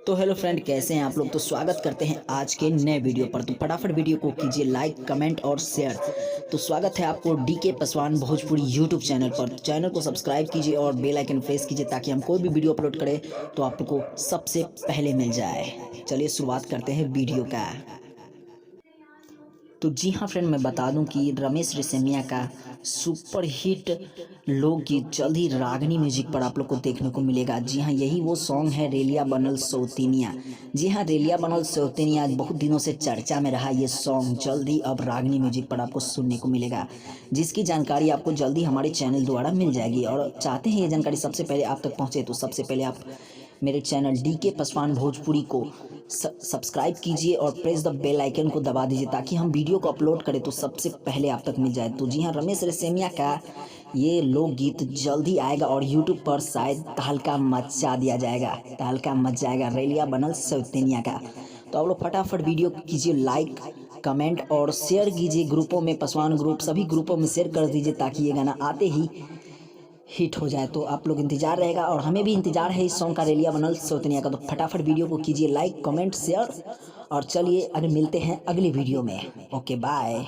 तो hello friend, कैसे हैं आप लोग। तो स्वागत करते हैं आज के नए वीडियो पर। तो फटाफट वीडियो को कीजिए लाइक, कमेंट और शेयर। तो स्वागत है आपको DK Paswan Bhojpuri YouTube channel पर। तो चैनल को सब्सक्राइब कीजिए और बेल आइकन प्रेस कीजिए ताकि हम कोई भी वीडियो अपलोड करें तो आप लोग को सबसे पहले मिल जाए। चलिए शुरुआत करते हैं वीडियो का। तो जी हाँ फ्रेंड, मैं बता दूं कि रमेश रेशमिया का सुपर हिट लोकगीत जल्द ही रागनी म्यूजिक पर आप लोग को देखने को मिलेगा। जी हाँ, यही वो सॉन्ग है रेलिया बनल सौतेनिया। जी हाँ, रेलिया बनल सौतेनिया बहुत दिनों से चर्चा में रहा ये सॉन्ग जल्द ही अब रागनी म्यूजिक पर आपको सुनने को मिलेगा, जिसकी जानकारी आपको जल्दी हमारे चैनल द्वारा मिल जाएगी। और चाहते हैं ये जानकारी सबसे पहले आप तक पहुँचे तो सबसे पहले आप मेरे चैनल डीके पासवान भोजपुरी को सब्सक्राइब कीजिए और प्रेस द बेल आइकन को दबा दीजिए ताकि हम वीडियो को अपलोड करें तो सबसे पहले आप तक मिल जाए। तो जी हाँ, रमेश रेशमिया का ये लोकगीत जल्द ही आएगा और यूट्यूब पर शायद तहलका मचा दिया जाएगा, तहलका मच जाएगा रेलिया बनल सौतेनिया का। तो आप लोग फटाफट वीडियो कीजिए लाइक, कमेंट और शेयर कीजिए ग्रुपों में, पासवान ग्रुप सभी ग्रुपों में शेयर कर दीजिए ताकि ये गाना आते ही हिट हो जाए। तो आप लोग इंतजार रहेगा और हमें भी इंतजार है इस सॉन्ग का रेलिया बनल सौतनिया का। तो फटाफट वीडियो को कीजिए लाइक, कमेंट, शेयर और चलिए अगर मिलते हैं अगली वीडियो में। Okay bye.